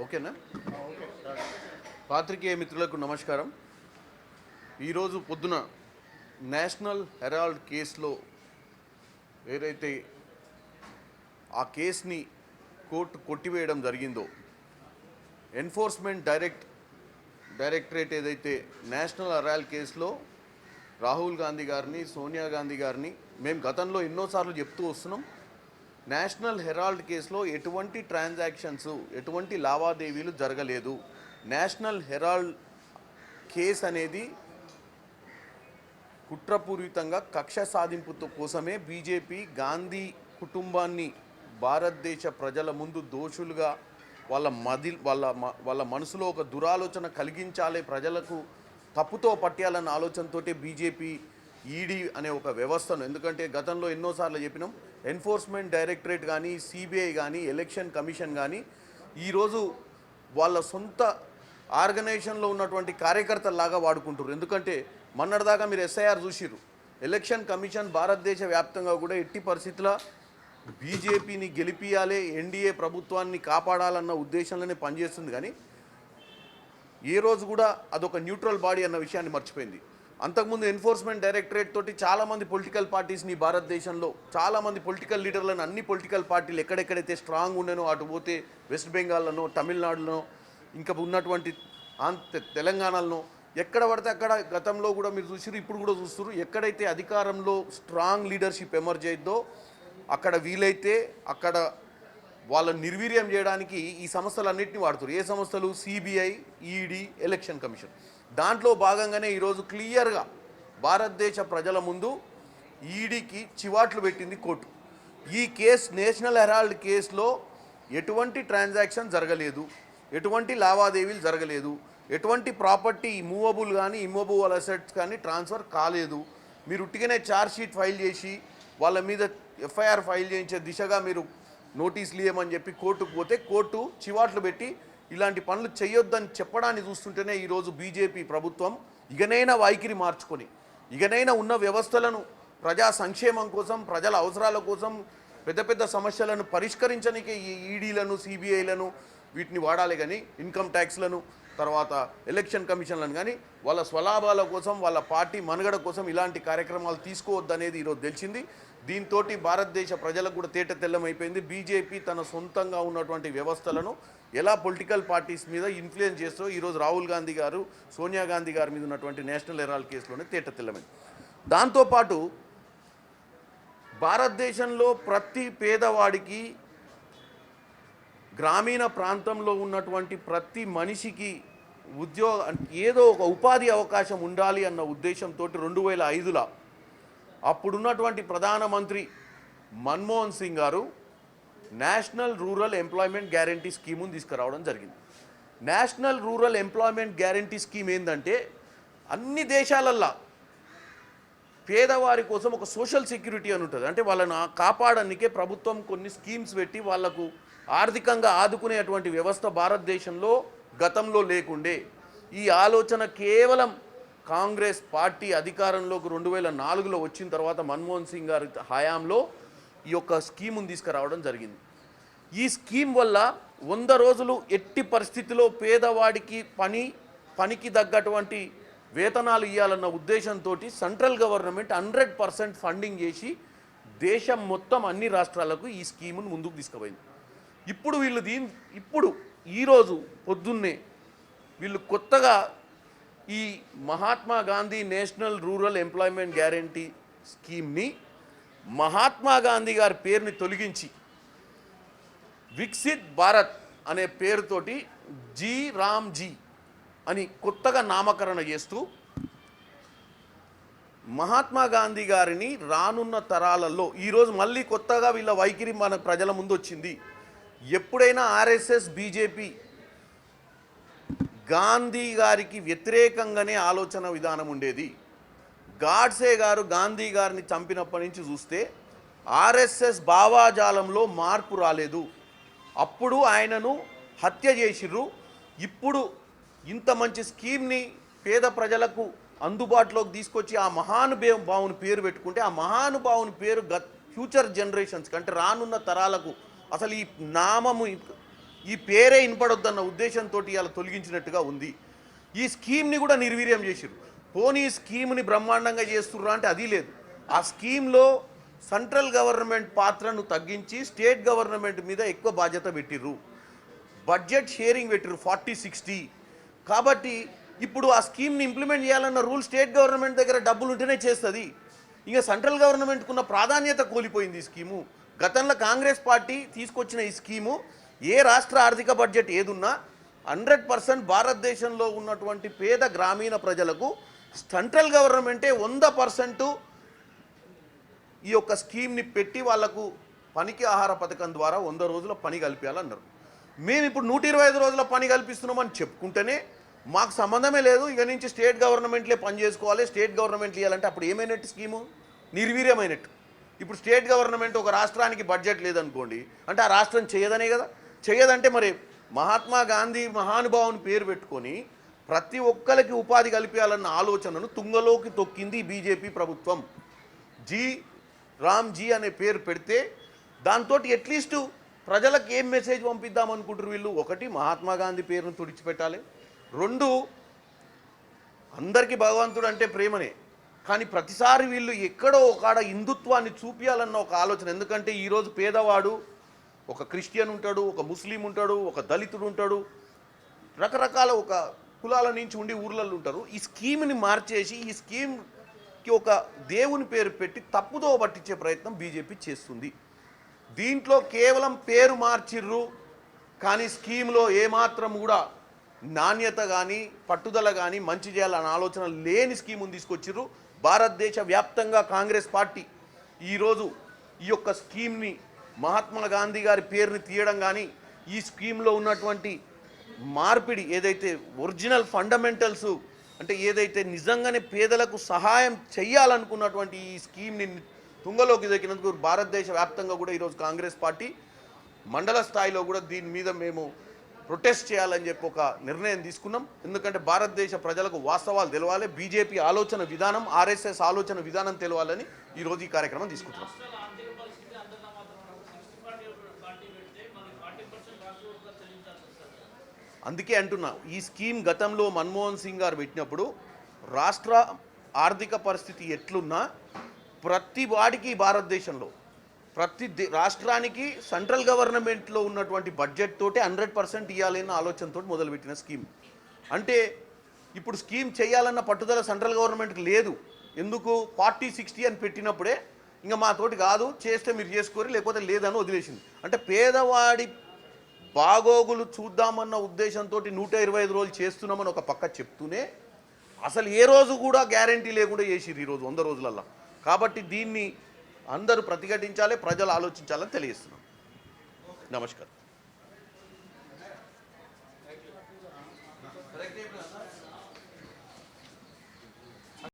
ఓకేనా? పాత్రికేయ మిత్రులకు నమస్కారం. ఈరోజు పొద్దున నేషనల్ హెరాల్డ్ కేసులో ఏదైతే ఆ కేసుని కోర్టు కొట్టివేయడం జరిగిందో, ఎన్ఫోర్స్మెంట్ డైరెక్టరేట్ ఏదైతే నేషనల్ హెరాల్డ్ కేసులో రాహుల్ గాంధీ గారిని, సోనియా గాంధీ గారిని మేము గతంలో ఎన్నోసార్లు చెప్తూ వస్తున్నాం. నేషనల్ హెరాల్డ్ కేసులో ఎటువంటి ట్రాన్సాక్షన్స్, ఎటువంటి లావాదేవీలు జరగలేదు. నేషనల్ హెరాల్డ్ కేసు అనేది కుట్రపూరితంగా కక్ష సాధింపుతో కోసమే బీజేపీ గాంధీ కుటుంబాన్ని భారతదేశ ప్రజల ముందు దోషులుగా వాళ్ళ మనసులో ఒక దురాలోచన కలిగించాలి, ప్రజలకు తప్పుతో పట్టాలన్న ఆలోచనతోటే బీజేపీ ఈడీ అనే ఒక వ్యవస్థను, ఎందుకంటే గతంలో ఎన్నోసార్లు చెప్పినాం, ఎన్ఫోర్స్మెంట్ డైరెక్టరేట్ కానీ, సిబిఐ కానీ, ఎలక్షన్ కమిషన్ కానీ ఈరోజు వాళ్ళ సొంత ఆర్గనైజేషన్లో ఉన్నటువంటి కార్యకర్తల్లాగా వాడుకుంటారు. ఎందుకంటే మొన్నటిదాకా మీరు ఎస్ఐఆర్ చూసిర్రు. ఎలక్షన్ కమిషన్ భారతదేశ వ్యాప్తంగా కూడా ఎట్టి పరిస్థితుల్లో బీజేపీని గెలిపియాలి, ఎన్డీఏ ప్రభుత్వాన్ని కాపాడాలన్న ఉద్దేశంలోనే పనిచేస్తుంది. కానీ ఏ రోజు కూడా అదొక న్యూట్రల్ బాడీ అన్న విషయాన్ని మర్చిపోయింది. అంతకుముందు ఎన్ఫోర్స్మెంట్ డైరెక్టరేట్ తోటి చాలామంది పొలిటికల్ పార్టీస్ని, భారతదేశంలో చాలామంది పొలిటికల్ లీడర్లను, అన్ని పొలిటికల్ పార్టీలు ఎక్కడెక్కడైతే స్ట్రాంగ్ ఉండేనో అటు పోతే వెస్ట్ బెంగాల్లోనో, తమిళనాడులోనో, ఇంకా ఉన్నటువంటి తెలంగాణలో ఎక్కడ పడితే అక్కడ గతంలో కూడా మీరు చూసిరు, ఇప్పుడు కూడా చూస్తున్నారు. ఎక్కడైతే అధికారంలో స్ట్రాంగ్ లీడర్షిప్ ఎమర్జ్ అయిద్దో అక్కడ వీలైతే అక్కడ వాళ్ళని నిర్వీర్యం చేయడానికి ఈ సంస్థలన్నింటినీ వాడుతారు. ఏ సంస్థలు? CBI, ED, election commission. దాంట్లో భాగంగానే ఈరోజు క్లియర్గా భారతదేశ ప్రజల ముందు ఈడీకి చివాట్లు పెట్టింది కోర్టు. ఈ కేసు, నేషనల్ హెరాల్డ్ కేసులో ఎటువంటి ట్రాన్సాక్షన్ జరగలేదు, ఎటువంటి లావాదేవీలు జరగలేదు, ఎటువంటి ప్రాపర్టీ మూవబుల్ కానీ ఇమ్మూవబుల్ అసెట్స్ కానీ ట్రాన్స్ఫర్ కాలేదు. మీరు ఉట్టిగానే ఛార్జ్ షీట్ ఫైల్ చేసి వాళ్ళ మీద ఎఫ్ఐఆర్ ఫైల్ చేయించే దిశగా మీరు నోటీసులు ఇవ్వమని చెప్పి కోర్టుకు పోతే కోర్టు చివాట్లు పెట్టి ఇలాంటి పనులు చేయొద్దని చెప్పడాన్ని చూస్తుంటేనే ఈరోజు బీజేపీ ప్రభుత్వం ఇకనైనా వైఖరి మార్చుకొని, ఇకనైనా ఉన్న వ్యవస్థలను ప్రజా సంక్షేమం కోసం, ప్రజల అవసరాల కోసం, పెద్ద పెద్ద సమస్యలను పరిష్కరించడానికి ఈ ఈడీలను, సిబిఐలను వీటిని వాడాలి. కానీ ఇన్కమ్ ట్యాక్స్లను, తర్వాత ఎలక్షన్ కమిషన్లను కానీ వాళ్ళ స్వలాభాల కోసం, వాళ్ళ పార్టీ మనుగడ కోసం ఇలాంటి కార్యక్రమాలు తీసుకోవద్దనేది ఈరోజు తెలిసింది. దీంతో భారతదేశ ప్రజలకు కూడా తేట తెల్లమైపోయింది. బీజేపీ తన సొంతంగా ఉన్నటువంటి వ్యవస్థలను ఎలా పొలిటికల్ పార్టీస్ మీద ఇన్ఫ్లుయెన్స్ చేస్తూ ఈరోజు రాహుల్ గాంధీ గారు, సోనియా గాంధీ గారి మీద ఉన్నటువంటి నేషనల్ హెరాల్డ్ కేసులోనే తేట తెల్లమైంది. దాంతోపాటు భారతదేశంలో ప్రతి పేదవాడికి, గ్రామీణ ప్రాంతంలో ఉన్నటువంటి ప్రతి మనిషికి ఏదో ఒక ఉపాధి అవకాశం ఉండాలి అన్న ఉద్దేశంతో 2005లో అప్పుడున్నటువంటి ప్రధానమంత్రి మన్మోహన్ సింగ్ గారు నేషనల్ రూరల్ ఎంప్లాయ్మెంట్ గ్యారంటీ స్కీమును తీసుకురావడం జరిగింది. National rural employment guarantee scheme ఏంటంటే అన్ని దేశాలల్లో పేదవారి కోసం ఒక సోషల్ సెక్యూరిటీ అని ఉంటుంది. అంటే వాళ్ళని కాపాడడానికే ప్రభుత్వం కొన్ని స్కీమ్స్ పెట్టి వాళ్లకు ఆర్థికంగా ఆదుకునేటువంటి వ్యవస్థ భారతదేశంలో గతంలో లేకుండే. ఈ ఆలోచన కేవలం కాంగ్రెస్ పార్టీ అధికారంలోకి 2004లో వచ్చిన తర్వాత మన్మోహన్ సింగ్ గారి హయాంలో ఈ యొక్క స్కీమును తీసుకురావడం జరిగింది. ఈ స్కీమ్ వల్ల 100 రోజులు ఎట్టి పరిస్థితిలో పేదవాడికి పనికి తగ్గటువంటి వేతనాలు ఇవ్వాలన్న ఉద్దేశంతో సెంట్రల్ గవర్నమెంట్ 100% ఫండింగ్ చేసి దేశం మొత్తం అన్ని రాష్ట్రాలకు ఈ స్కీమును ముందుకు తీసుకుపోయింది. ఇప్పుడు ఈరోజు పొద్దున్నే వీళ్ళు కొత్తగా ఈ Mahatma Gandhi national rural employment guarantee స్కీమ్ని మహాత్మా గాంధీ గారి పేరుని తొలగించి వికసిత్ భారత్ అనే పేరుతోటి జీ రామ్జీ అని కొత్తగా నామకరణ చేస్తూ మహాత్మా గాంధీ గారిని రానున్న తరాలలో ఈరోజు మళ్ళీ కొత్తగా వీళ్ళ వైఖరి మన ప్రజల ముందు వచ్చింది. ఎప్పుడైనా ఆర్ఎస్ఎస్, బీజేపీ గాంధీ గారికి వ్యతిరేకంగానే ఆలోచన విధానం ఉండేది. గాడ్సే గారు గాంధీ గారిని చంపినప్పటి నుంచి చూస్తే ఆర్ఎస్ఎస్ భావాజాలంలో మార్పు రాలేదు. అప్పుడు ఆయనను హత్య చేసిర్రు. ఇప్పుడు ఇంత మంచి స్కీమ్ని పేద ప్రజలకు అందుబాటులోకి తీసుకొచ్చి ఆ మహానుభావుని పేరు పెట్టుకుంటే ఆ మహానుభావుని పేరు ఫ్యూచర్ జనరేషన్స్ అంటే రానున్న తరాలకు అసలు ఈ నామము ఈ పేరే వినపడొద్దన్న ఉద్దేశంతో ఇలా తొలగించినట్టుగా ఉంది. ఈ స్కీమ్ని కూడా నిర్వీర్యం చేసిర్రు. పోనీ ఈ స్కీమ్ని బ్రహ్మాండంగా చేస్తుర్రా అంటే అది లేదు. ఆ స్కీమ్లో సెంట్రల్ గవర్నమెంట్ పాత్రను తగ్గించి స్టేట్ గవర్నమెంట్ మీద ఎక్కువ బాధ్యత పెట్టిర్రు. బడ్జెట్ షేరింగ్ పెట్టిర్రు 40-60. కాబట్టి ఇప్పుడు ఆ స్కీమ్ని ఇంప్లిమెంట్ చేయాలన్న రూల్ స్టేట్ గవర్నమెంట్ దగ్గర డబ్బులు ఉంటేనే చేస్తుంది. ఇంకా సెంట్రల్ గవర్నమెంట్కున్న ప్రాధాన్యత కోల్పోయింది ఈ స్కీము. గతంలో కాంగ్రెస్ పార్టీ తీసుకొచ్చిన ఈ స్కీము ఏ రాష్ట్ర ఆర్థిక బడ్జెట్ ఏదున్నా 100% భారతదేశంలో ఉన్నటువంటి పేద గ్రామీణ ప్రజలకు సెంట్రల్ గవర్నమెంటే 100% ఈ యొక్క స్కీమ్ని పెట్టి వాళ్లకు పనికి ఆహార పథకం ద్వారా 100 రోజుల పని కల్పించాలన్నారు. మేము ఇప్పుడు 125 రోజుల పని కల్పిస్తున్నామని చెప్పుకుంటేనే మాకు సంబంధమే లేదు, ఇక నుంచి స్టేట్ గవర్నమెంట్లే పని చేసుకోవాలి, స్టేట్ గవర్నమెంట్లు ఇవ్వాలంటే అప్పుడు ఏమైనట్టు స్కీము? నిర్వీర్యమైనట్టు. ఇప్పుడు స్టేట్ గవర్నమెంట్ ఒక రాష్ట్రానికి బడ్జెట్ లేదనుకోండి అంటే ఆ రాష్ట్రం చేయదనే కదా. చేయదంటే మరి మహాత్మా గాంధీ మహానుభావుని పేరు పెట్టుకొని ప్రతి ఒక్కరికి ఉపాధి కల్పించాలన్న ఆలోచనను తుంగలోకి తొక్కింది బీజేపీ ప్రభుత్వం. రామ్జీ అనే పేరు పెడితే దాంతో అట్లీస్ట్ ప్రజలకు ఏం మెసేజ్ పంపిద్దాం అనుకుంటారు వీళ్ళు? ఒకటి, మహాత్మా గాంధీ పేరును తుడిచిపెట్టాలి. 2, అందరికీ భగవంతుడు అంటే ప్రేమనే, కానీ ప్రతిసారి వీళ్ళు ఎక్కడో ఒకడ హిందుత్వాన్ని చూపించాలన్న ఒక ఆలోచన. ఎందుకంటే ఈరోజు పేదవాడు ఒక క్రిస్టియన్ ఉంటాడు, ఒక ముస్లిం ఉంటాడు, ఒక దళితుడు ఉంటాడు, రకరకాల ఒక కులాల నుంచి ఉండి ఊర్లలో ఉంటారు. ఈ స్కీమ్ని మార్చేసి ఈ స్కీమ్కి ఒక దేవుని పేరు పెట్టి తప్పుదో పట్టించే ప్రయత్నం బీజేపీ చేస్తుంది. దీంట్లో కేవలం పేరు మార్చిర్రు, కానీ స్కీమ్లో ఏమాత్రం కూడా నాణ్యత కానీ పట్టుదల కానీ మంచి చేయాలన్న ఆలోచన లేని స్కీమును తీసుకొచ్చిర్రు. భారతదేశ వ్యాప్తంగా కాంగ్రెస్ పార్టీ ఈరోజు ఈ యొక్క స్కీమ్ని మహాత్మా గాంధీ గారి పేరుని తీయడం కానీ ఈ స్కీమ్లో ఉన్నటువంటి మార్పిడి ఏదైతే ఒరిజినల్ ఫండమెంటల్స్ అంటే ఏదైతే నిజంగానే పేదలకు సహాయం చేయాలనుకున్నటువంటి ఈ స్కీమ్ని తుంగలోకి దక్కినందుకు భారతదేశ వ్యాప్తంగా కూడా ఈరోజు కాంగ్రెస్ పార్టీ మండల స్థాయిలో కూడా దీని మీద మేము ప్రొటెస్ట్ చేయాలని చెప్పి ఒక నిర్ణయం తీసుకున్నాం. ఎందుకంటే భారతదేశ ప్రజలకు వాస్తవాలు తెలవాలి, బీజేపీ ఆలోచన విధానం, ఆర్ఎస్ఎస్ ఆలోచన విధానం తెలవాలని ఈరోజు ఈ కార్యక్రమం తీసుకుంటున్నాం. అందుకే అంటున్నా, ఈ స్కీమ్ గతంలో మన్మోహన్ సింగ్ గారు పెట్టినప్పుడు రాష్ట్ర ఆర్థిక పరిస్థితి ఎట్లున్నా ప్రతి వాడికి భారతదేశంలో ప్రతి రాష్ట్రానికి సెంట్రల్ గవర్నమెంట్లో ఉన్నటువంటి బడ్జెట్ తోటి 100% ఇవ్వాలన్న ఆలోచనతో మొదలుపెట్టిన స్కీమ్. అంటే ఇప్పుడు స్కీమ్ చేయాలన్న పట్టుదల సెంట్రల్ గవర్నమెంట్కి లేదు. ఎందుకు? 40-60 అని పెట్టినప్పుడే ఇంకా మాతోటి కాదు, చేస్తే మీరు చేసుకోరు లేకపోతే లేదని వదిలేసింది. అంటే పేదవాడి బాగోగులు చూద్దామన్న ఉద్దేశంతో 125 రోజులు చేస్తున్నామని ఒక పక్క చెప్తూనే అసలు ఏ రోజు కూడా గ్యారంటీ లేకుండా చేసిర్రు ఈరోజు 100 రోజులల్లో. కాబట్టి దీన్ని అందరూ ప్రతిఘటించాలి, ప్రజలు ఆలోచించాలని తెలియజేస్తున్నాం. నమస్కారం.